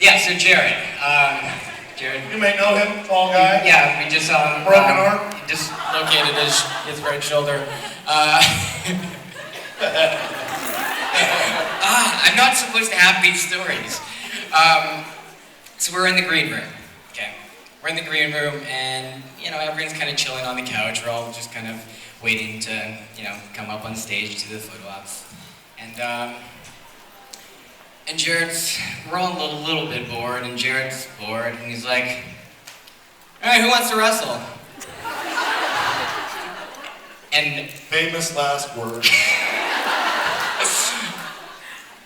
Yeah, so Jared. Jared. You may know him, tall guy. Yeah, we just saw him. Broken arm. He dislocated his right shoulder. I'm not supposed to have these stories. So we're in the green room. Okay. We're in the green room, and everyone's kind of chilling on the couch. We're all just kind of waiting to come up on stage to the photo ops, and Jared's, we're all a little bit bored, and Jared's bored, and he's like, all right, who wants to wrestle? And famous last words.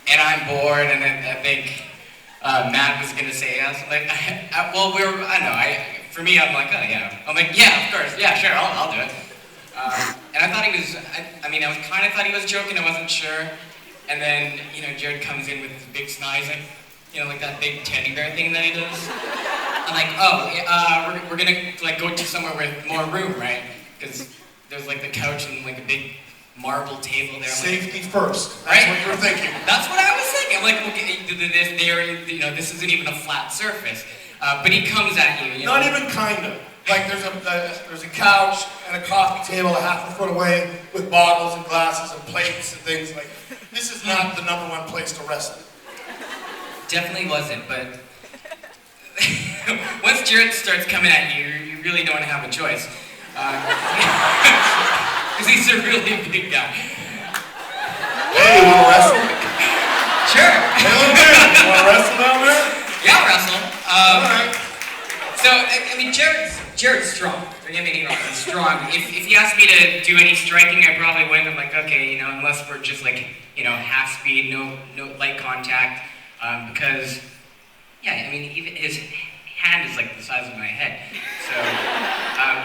And I'm bored, and I think Matt was gonna say yes. I'm like, for me, I'm like, oh yeah. I'm like, yeah, of course, yeah, sure, I'll do it. And I thought he was, I kind of thought he was joking, I wasn't sure. And then, Jared comes in with his big snize, like that big teddy bear thing that he does. I'm like, oh, we're gonna go to somewhere with more room, right? Because there's the couch and a big marble table there. Safety first. That's right? what you were thinking. That's what I was thinking. I'm like, okay, this isn't even a flat surface. But he comes at you. Not even kinda. There's a couch and a coffee table a half a foot away with bottles and glasses and plates and things like. This is not the number one place to wrestle. Definitely wasn't, but once Jared starts coming at you, you really don't have a choice. Because he's a really big guy. Hey, you wanna wrestle? Sure. Hey, little man, you wanna wrestle down there? Yeah, I'll wrestle. Alright. So, Jared's strong. Don't get me wrong, he's strong. If he asked me to do any striking, I probably wouldn't. I'm like, okay, unless we're just half speed, no light contact, because, yeah, even his hand is the size of my head.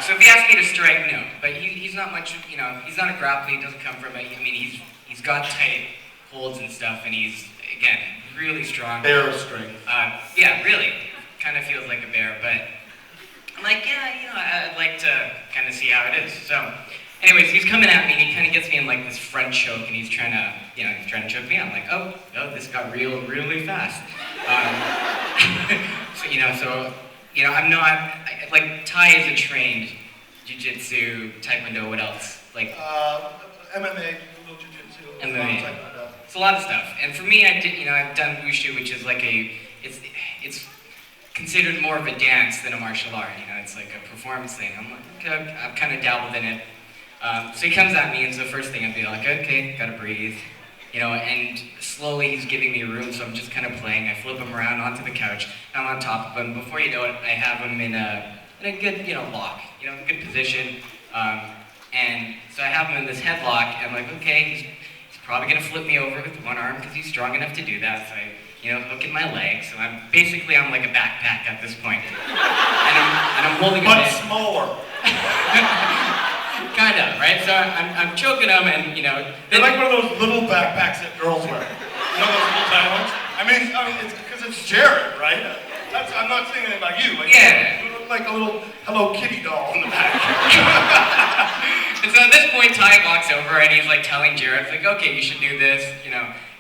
So if he asked me to strike, no. But he's not much, he's not a grappler, he doesn't come from it. He's got tight holds and stuff, and he's, again, really strong. Bear strength. Yeah, really. Kind of feels like a bear, but I'm like, yeah, I'd like to kind of see how it is. So, anyways, he's coming at me, and he kind of gets me in this front choke, and he's trying to choke me. I'm like, oh, this got really fast. I'm not, Ty is a trained jiu-jitsu, taekwondo, what else? MMA, little jiu-jitsu, MMA. It's a lot of stuff. And for me, I've done wushu, which is it's considered more of a dance than a martial art. It's like a performance thing. I'm like, okay, I've kind of dabbled in it. So he comes at me, and so the first thing I'd be like, okay, gotta breathe. And slowly he's giving me room, so I'm just kind of playing. I flip him around onto the couch. I'm on top of him. Before you know it, I have him in a good, lock, good position. And so I have him in this headlock, and I'm like, okay, he's probably gonna flip me over with one arm because he's strong enough to do that. So I, hook in my legs. So I'm like a backpack at this point. And I'm holding him in. Much smaller. Kind of, right? So I'm choking him, and they're like one of those little backpacks that girls wear. Those little tiny ones. It's because it's Jared, right? I'm not saying anything about you. Yeah. You look like a little Hello Kitty doll in the back. And so at this point, Ty walks over, and he's telling Jared, okay, you should do this.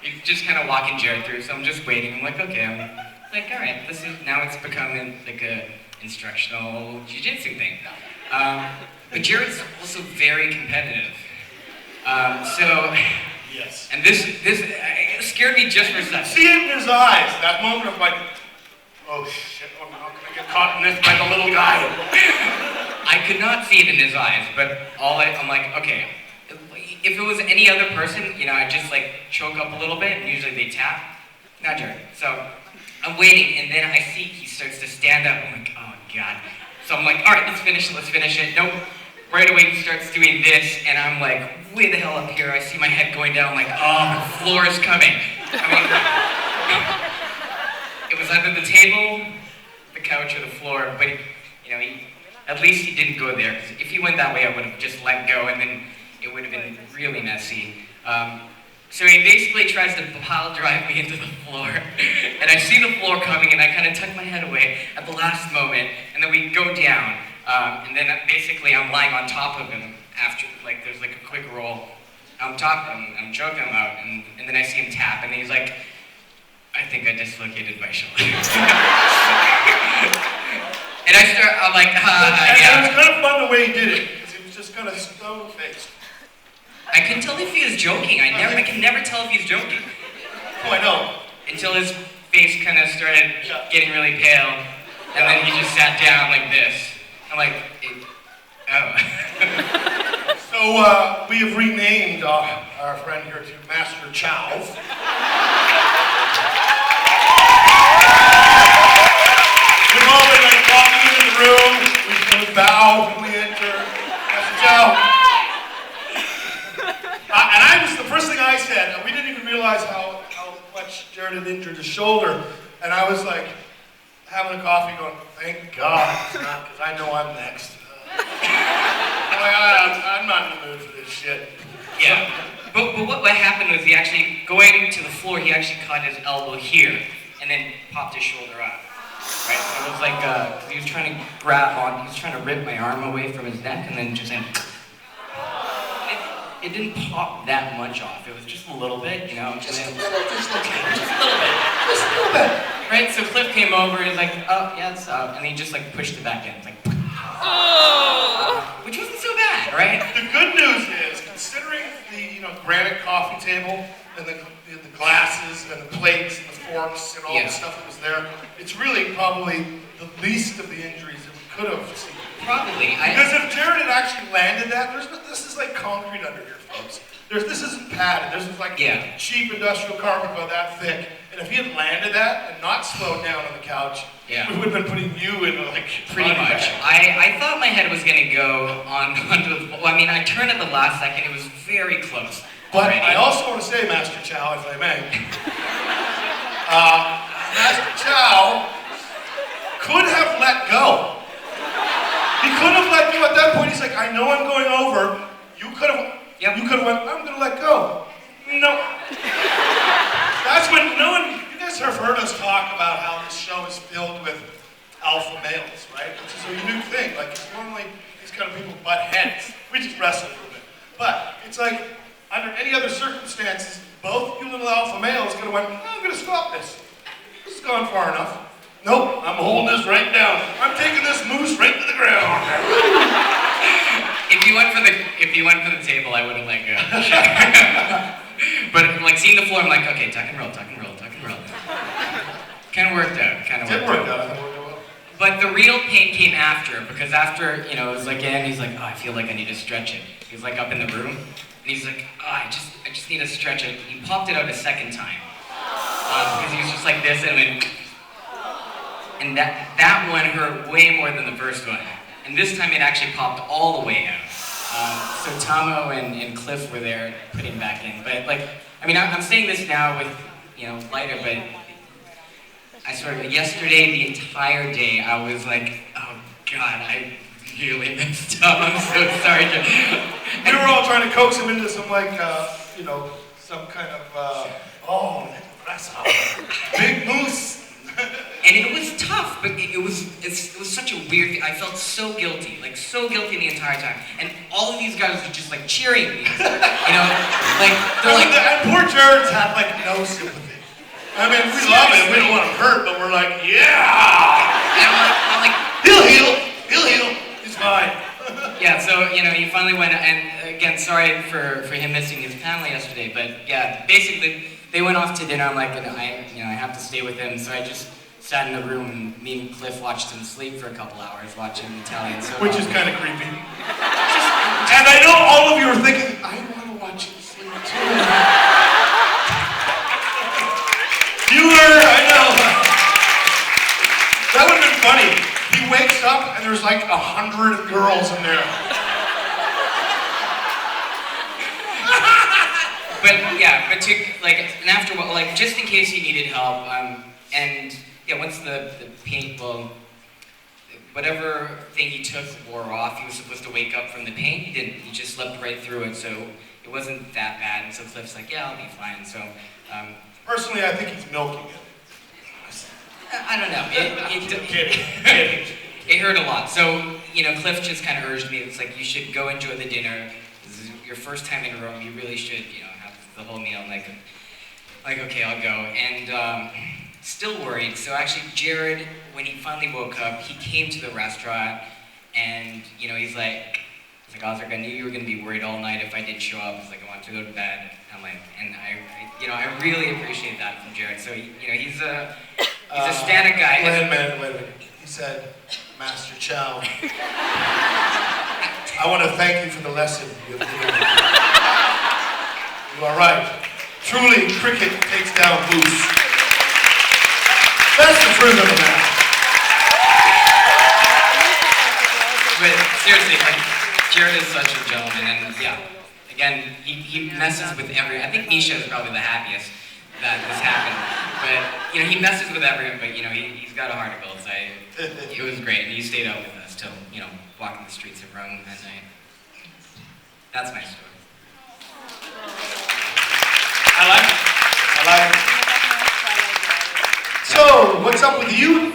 He's just kind of walking Jared through. So I'm just waiting. I'm like, okay. I'm like, all right. Now it's becoming a instructional jiu-jitsu thing. But Jared's also very competitive. Yes. And this it scared me just for a second. See it in his eyes, that moment of oh shit, I'm not gonna get caught in this by the little guy. I could not see it in his eyes, but I'm like, okay, if it was any other person, I'd just choke up a little bit, and usually they tap. Not Jared. So I'm waiting, and then I see he starts to stand up. I'm like, oh god. So I'm like, all right, let's finish it. Nope. Right away he starts doing this, and I'm way the hell up here. I see my head going down, oh, the floor is coming. It was either the table, the couch, or the floor, but at least he didn't go there, because if he went that way, I would have just let go, and then it would have been really messy. So he basically tries to pile drive me into the floor, and I see the floor coming, and I kind of tuck my head away at the last moment, and then we go down, and then basically I'm lying on top of him after, there's a quick roll. I'm top of him, I'm choking him out, and then I see him tap, and he's like, I think I dislocated my shoulder. And I'm like, And yeah. it was kind of fun the way he did it, because he was just kind of stone-faced. I can tell if he was joking. I can never tell if he's joking. Oh, I know. Until his face kind of started getting really pale, and then he just sat down like this. I'm like, oh. So we have renamed our friend here to Master Chau. We've all been like walking into the room, we bow when we enter. Master Chau. And the first thing I said, we didn't even realize how much Jared had injured his shoulder, and I was like, having a coffee going, thank God it's not, because I know I'm next. I'm not in the mood for this shit. Yeah. But what happened was he actually, going to the floor, he actually caught his elbow here, and then popped his shoulder up. Right? So it was like, he was trying to grab on, he was trying to rip my arm away from his neck, and then just went, it didn't pop that much off. It was just a little bit, you know. Just a little bit. Right? So Cliff came over and he was like, oh, yeah, it's up. And he just like pushed it back in. It's like, which wasn't so bad, right? The good news is, considering the granite coffee table and the glasses and the plates and the forks and all the stuff that was there, it's really probably the least of the injuries that we could have seen. Probably. Because if Jared had actually landed that, this is like concrete under here, folks. This isn't padded. This is like cheap industrial carpet about that thick. And if he had landed that and not slowed down on the couch, we would have been putting you in like pretty much. I thought my head was gonna go onto the. Well, I mean, I turned at the last second. It was very close. But I also want to say, Master Chau, if I may, Master Chau could have let go. He could have let go at that point. He's like, I know I'm going over. You could have. You could have went, I'm going to let go. No. That's when no one, you guys have heard us talk about how this show is filled with alpha males, right? Which is a unique thing. Like, normally these kind of people butt heads. We just wrestle a little bit. But it's like, under any other circumstances, both you little alpha males could have went, I'm going to stop this. This has gone far enough. Nope, I'm holding this right down. I'm taking this moose right to the ground. If you went for the table, I would have let go. But like seeing the floor, I'm like, okay, tuck and roll. Kind of worked out. It worked out. But the real pain came after, because after, it was like, and he's like, oh, I feel like I need to stretch it. He's like up in the room, and he's like, oh, I just need to stretch it. He popped it out a second time. Because he was just like this, and that one hurt way more than the first one. And this time it actually popped all the way out. So Tomo and Cliff were there putting it back in. But like, I mean, I'm saying this now with, lighter, but I sort of, yesterday, the entire day, I was like, oh God, I really messed up. I'm so sorry. We were all trying to coax him into some like, some kind of, big moose. And it was tough, but it was such a weird thing. I felt so guilty the entire time. And all of these guys were just like cheering me, like they're like. And poor Jared's had like no sympathy. I mean, we love him, we don't want him hurt, but we're like, yeah. And I'm like, he'll heal, he's fine. Yeah, so he finally went, and again, sorry for him missing his panel yesterday, but yeah, basically. They went off to dinner. I'm like, I have to stay with him, so I just sat in the room and me and Cliff watched him sleep for a couple hours watching Italian soap. Which is kind of creepy. And I know all of you are thinking, I want to watch him sleep too. I know. That would have been funny. He wakes up and there's like 100 girls in there. And after just in case he needed help, once the paint, whatever thing he took wore off, he was supposed to wake up from the pain. He didn't. He just slept right through it, so it wasn't that bad. And so Cliff's like, yeah, I'll be fine. So, personally, I think he's milking it. I don't know. Kidding. It hurt a lot. So, Cliff just kind of urged me. It's like, you should go enjoy the dinner. This is your first time in Rome. You really should, have the whole meal. I'm like, okay, I'll go. And still worried. So actually, Jared, when he finally woke up, he came to the restaurant, and you know, he's like, Osric, I knew you were gonna be worried all night if I didn't show up. He's like, I want to go to bed. I'm like, and I really appreciate that from Jared. So he's a stand-up guy. Wait a minute. He said, Master Chau, I want to thank you for the lesson you have given me. You are right. Truly, cricket takes down Goose. That's the truth of the matter. But seriously, Jared is such a gentleman, and yeah, again, he messes with I think Misha is probably the happiest that this happened. But he messes with everyone, but he's got a heart of gold. So it was great, and he stayed out with us till walking the streets of Rome that night. That's my story. I like it. So, what's up with you?